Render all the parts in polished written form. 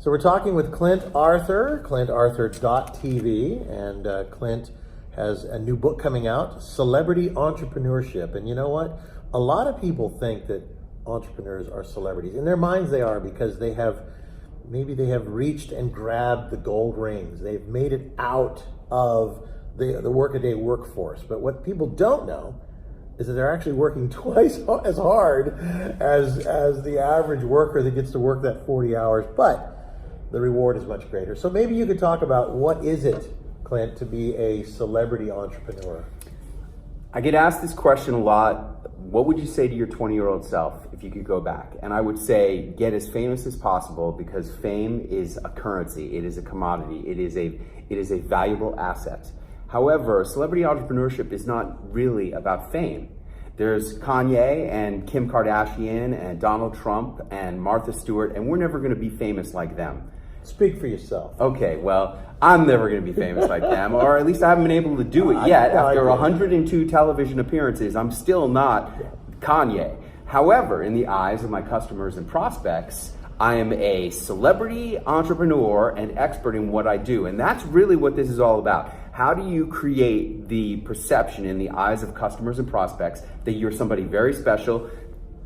So we're talking with Clint Arthur, ClintArthur.tv, and Clint has a new book coming out, Celebrity Entrepreneurship. And you know what? A lot of people think that entrepreneurs are celebrities. In their minds they are, because they have reached and grabbed the gold rings. They've made it out of the workaday workforce. But what people don't know is that they're actually working twice as hard as the average worker that gets to work that 40 hours, but the reward is much greater. So maybe you could talk about what is it, Clint, to be a celebrity entrepreneur? I get asked this question a lot. What would you say to your 20-year-old self if you could go back? And I would say, get as famous as possible, because fame is a currency. It is a commodity. It is a valuable asset. However, celebrity entrepreneurship is not really about fame. There's Kanye and Kim Kardashian and Donald Trump and Martha Stewart, and we're never going to be famous like them. Speak for yourself. Okay, well, I'm never going to be famous like them, or at least I haven't been able to do it yet. After 102 television appearances, I'm still not Kanye. However, in the eyes of my customers and prospects, I am a celebrity entrepreneur and expert in what I do. And that's really what this is all about. How do you create the perception in the eyes of customers and prospects that you're somebody very special,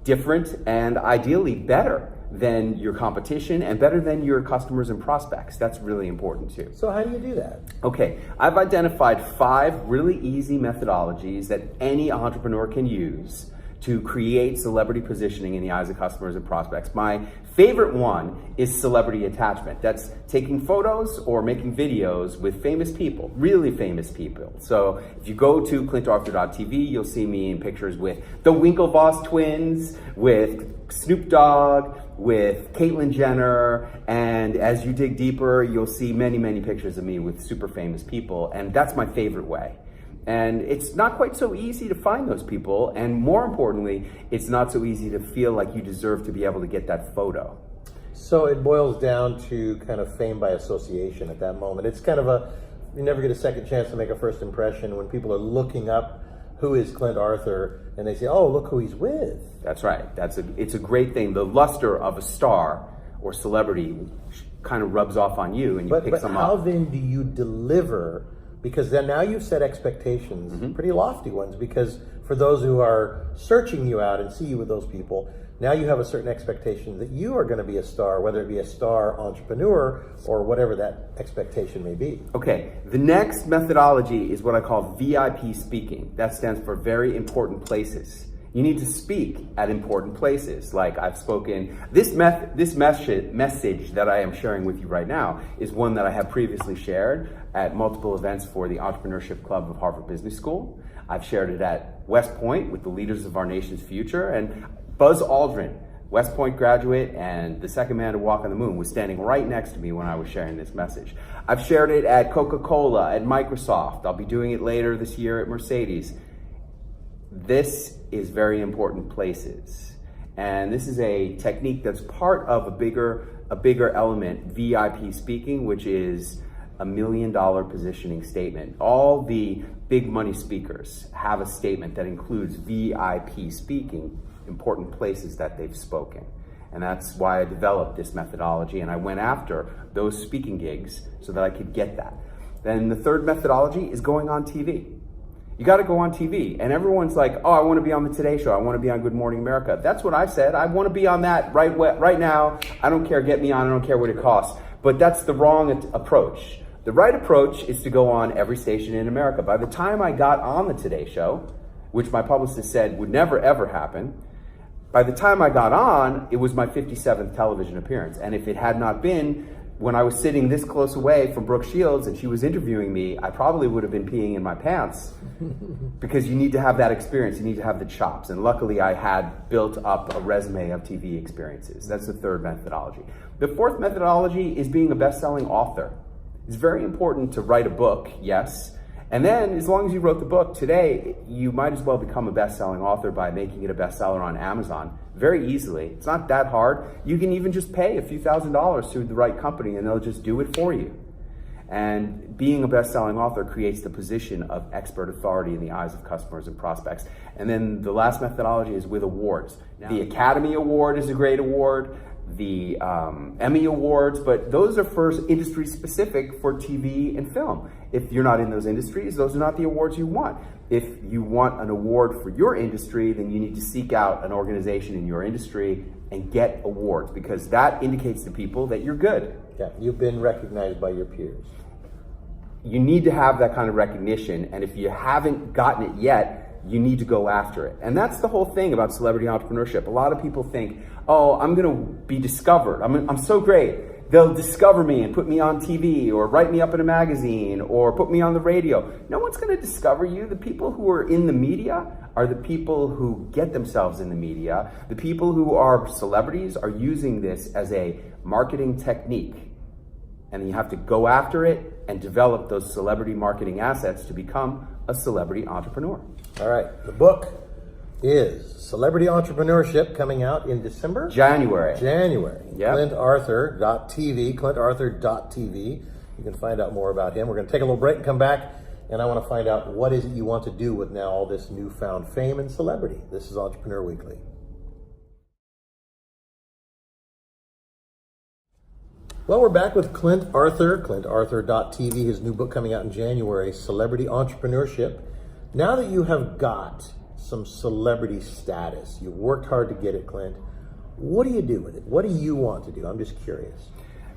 different, and ideally better than your competition and better than your customers and prospects? That's really important too. So how do you do that? Okay, I've identified 5 really easy methodologies that any entrepreneur can use to create celebrity positioning in the eyes of customers and prospects. My favorite one is celebrity attachment. That's taking photos or making videos with famous people, really famous people. So if you go to ClintArthur.tv, you'll see me in pictures with the Winklevoss twins, with Snoop Dogg, with Caitlyn Jenner, and as you dig deeper, you'll see many, many pictures of me with super famous people, and that's my favorite way. And it's not quite so easy to find those people, and more importantly, it's not so easy to feel like you deserve to be able to get that photo. So it boils down to kind of fame by association at that moment. It's kind of you never get a second chance to make a first impression when people are looking up who is Clint Arthur, and they say, oh, look who he's with. That's right. It's a great thing. The luster of a star or celebrity kind of rubs off on you, and you pick some up. But how then do you deliver? Because then now you've set expectations, pretty lofty ones, because for those who are searching you out and see you with those people, now you have a certain expectation that you are going to be a star, whether it be a star entrepreneur or whatever that expectation may be. Okay, the next methodology is what I call VIP speaking. That stands for very important places. You need to speak at important places. Like I've spoken, this message that I am sharing with you right now is one that I have previously shared at multiple events for the Entrepreneurship Club of Harvard Business School. I've shared it at West Point with the leaders of our nation's future, and Buzz Aldrin, West Point graduate and the second man to walk on the moon, was standing right next to me when I was sharing this message. I've shared it at Coca-Cola, at Microsoft. I'll be doing it later this year at Mercedes. This is very important places. And this is a technique that's part of a bigger element, VIP speaking, which is $1 million positioning statement. All the big money speakers have a statement that includes VIP speaking, important places that they've spoken. And that's why I developed this methodology, and I went after those speaking gigs so that I could get that. Then the third methodology is going on TV. You got to go on TV. And everyone's like, oh, I want to be on the Today Show. I want to be on Good Morning America. That's what I said. I want to be on that right now. I don't care. Get me on. I don't care what it costs. But that's the wrong approach. The right approach is to go on every station in America. By the time I got on the Today Show, which my publicist said would never, ever happen, by the time I got on, it was my 57th television appearance. And if it had not been, when I was sitting this close away from Brooke Shields and she was interviewing me, I probably would have been peeing in my pants, because you need to have that experience. You need to have the chops. And luckily I had built up a resume of TV experiences. That's the third methodology. The fourth methodology is being a best-selling author. It's very important to write a book, yes. And then as long as you wrote the book today, you might as well become a best-selling author by making it a bestseller on Amazon very easily. It's not that hard. You can even just pay a few $1,000s to the right company and they'll just do it for you. And being a best-selling author creates the position of expert authority in the eyes of customers and prospects. And then the last methodology is with awards. Now, the Academy Award is a great award. the Emmy Awards, but those are for industry specific for TV and film. If you're not in those industries, those are not the awards you want. If you want an award for your industry, then you need to seek out an organization in your industry and get awards, because that indicates to people that you're good. Yeah, you've been recognized by your peers. You need to have that kind of recognition, and if you haven't gotten it yet, you need to go after it. And that's the whole thing about celebrity entrepreneurship. A lot of people think, oh, I'm going to be discovered. I'm so great. They'll discover me and put me on TV or write me up in a magazine or put me on the radio. No one's going to discover you. The people who are in the media are the people who get themselves in the media. The people who are celebrities are using this as a marketing technique. And you have to go after it and develop those celebrity marketing assets to become a celebrity entrepreneur. All right. The book is Celebrity Entrepreneurship, coming out in December? January. Yep. ClintArthur.tv, ClintArthur.tv. You can find out more about him. We're going to take a little break and come back, and I want to find out what is it you want to do with now all this newfound fame and celebrity. This is Entrepreneur Weekly. Well, we're back with Clint Arthur, ClintArthur.tv, his new book coming out in January, Celebrity Entrepreneurship. Now that you have got some celebrity status, you've worked hard to get it, Clint, what do you do with it? What do you want to do? I'm just curious.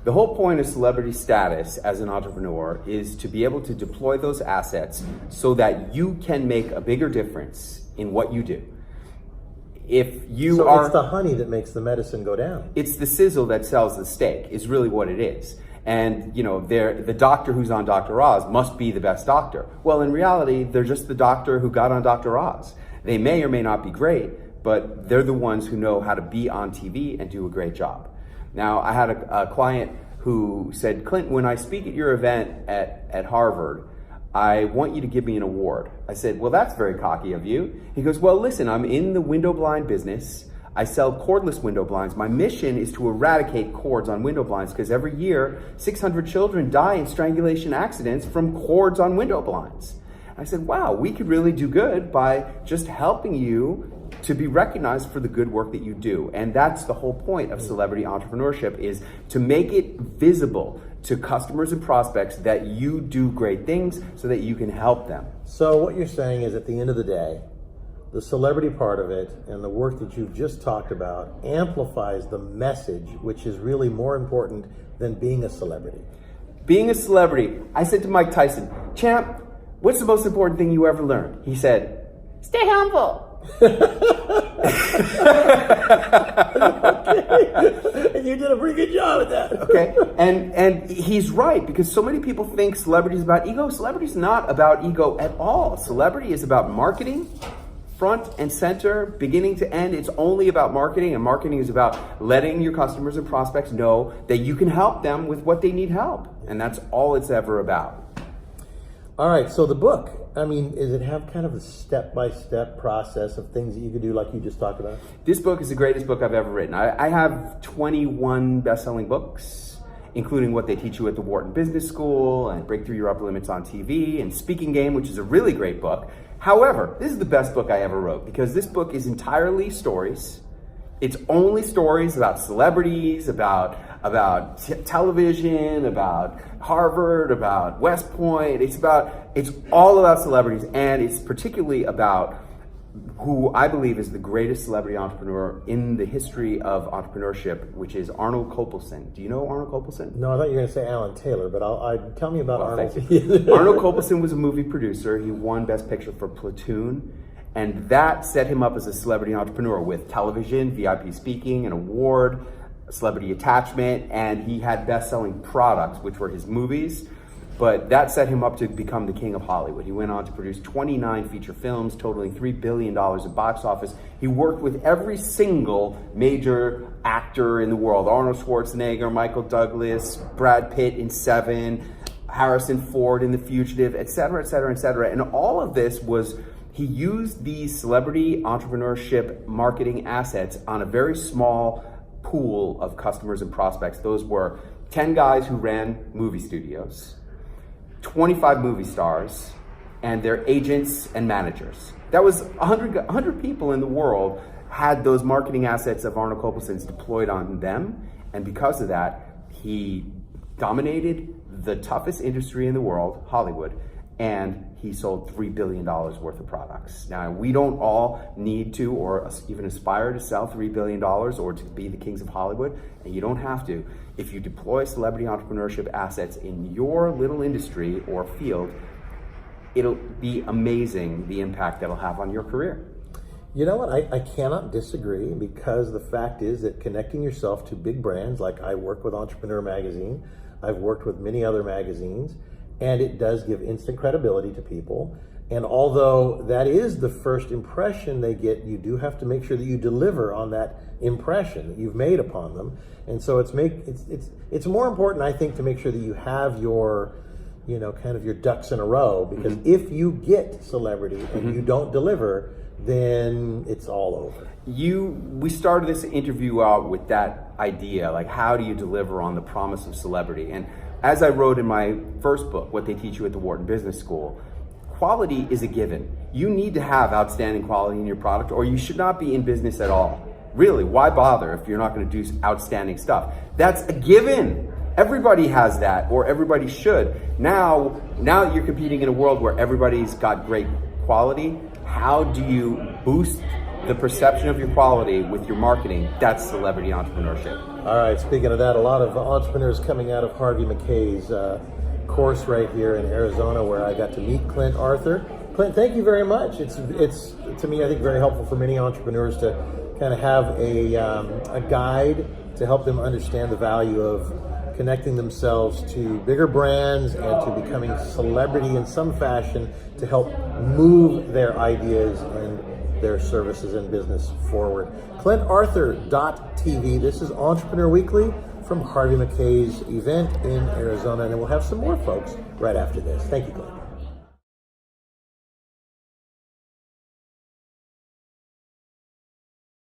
The whole point of celebrity status as an entrepreneur is to be able to deploy those assets so that you can make a bigger difference in what you do. If you so are, it's the honey that makes the medicine go down. It's the sizzle that sells the steak, is really what it is. And you know, the doctor who's on Dr. Oz must be the best doctor. Well, in reality, they're just the doctor who got on Dr. Oz. They may or may not be great, but they're the ones who know how to be on TV and do a great job. Now, I had a client who said, Clint, when I speak at your event at Harvard, I want you to give me an award. I said, well, that's very cocky of you. He goes, well, listen, I'm in the window blind business. I sell cordless window blinds. My mission is to eradicate cords on window blinds because every year, 600 children die in strangulation accidents from cords on window blinds. I said, wow, we could really do good by just helping you to be recognized for the good work that you do. And that's the whole point of celebrity entrepreneurship, is to make it visible to customers and prospects that you do great things so that you can help them. So what you're saying is, at the end of the day, the celebrity part of it and the work that you've just talked about amplifies the message, which is really more important than being a celebrity. Being a celebrity, I said to Mike Tyson, champ, what's the most important thing you ever learned? He said, stay humble. Okay. And you did a pretty good job at that. Okay, and he's right, because so many people think celebrity is about ego. Celebrity is not about ego at all. Celebrity is about marketing, front and center, beginning to end. It's only about marketing, and marketing is about letting your customers and prospects know that you can help them with what they need help, and that's all it's ever about. All right, so the book, I mean, does it have kind of a step-by-step process of things that you could do like you just talked about? This book is the greatest book I've ever written. I have 21 best-selling books, including what they teach you at the Wharton Business School and Break Through Your Upper Limits on TV and Speaking Game, which is a really great book. However, this is the best book I ever wrote because this book is entirely stories. It's only stories about celebrities, about television, about Harvard, about West Point. It's all about celebrities, and it's particularly about who I believe is the greatest celebrity entrepreneur in the history of entrepreneurship, which is Arnold Kopelson. Do you know Arnold Kopelson? No, I thought you were going to say Alan Taylor, but tell me about Arnold. Arnold Kopelson was a movie producer. He won Best Picture for Platoon. And that set him up as a celebrity entrepreneur with television, VIP speaking, an award, celebrity attachment, and he had best-selling products, which were his movies. But that set him up to become the king of Hollywood. He went on to produce 29 feature films, totaling $3 billion in box office. He worked with every single major actor in the world: Arnold Schwarzenegger, Michael Douglas, Brad Pitt in Seven, Harrison Ford in The Fugitive, et cetera, et cetera, et cetera. And all of this was, he used these celebrity entrepreneurship marketing assets on a very small pool of customers and prospects. Those were 10 guys who ran movie studios, 25 movie stars, and their agents and managers. That was 100 people in the world had those marketing assets of Arnold Kopelson's deployed on them, and because of that, he dominated the toughest industry in the world, Hollywood, and he sold $3 billion worth of products. Now, we don't all need to or even aspire to sell $3 billion or to be the kings of Hollywood, and you don't have to. If you deploy celebrity entrepreneurship assets in your little industry or field, it'll be amazing the impact that'll have on your career. You know what? I cannot disagree, because the fact is that connecting yourself to big brands, like I work with Entrepreneur Magazine, I've worked with many other magazines, and it does give instant credibility to people. And although that is the first impression they get, you do have to make sure that you deliver on that impression that you've made upon them. And so it's more important, I think, to make sure that you have your, kind of your ducks in a row, because if you get celebrity and you don't deliver, then it's all over. We started this interview out with that idea, like, how do you deliver on the promise of celebrity? And as I wrote in my first book, What They Teach You at the Wharton Business School, quality is a given. You need to have outstanding quality in your product, or you should not be in business at all. Really, why bother if you're not going to do outstanding stuff? That's a given. Everybody has that, or everybody should. Now you're competing in a world where everybody's got great quality. How do you boost the perception of your quality with your marketing? That's celebrity entrepreneurship. All right, speaking of that, a lot of entrepreneurs coming out of Harvey McKay's course right here in Arizona, where I got to meet Clint Arthur. Clint, thank you very much. It's to me, I think, very helpful for many entrepreneurs to kind of have a guide to help them understand the value of connecting themselves to bigger brands and to becoming celebrity in some fashion to help move their ideas and their services and business forward. ClintArthur.tv. This is Entrepreneur Weekly from Harvey McKay's event in Arizona, and then we'll have some more folks right after this. Thank you, Clint.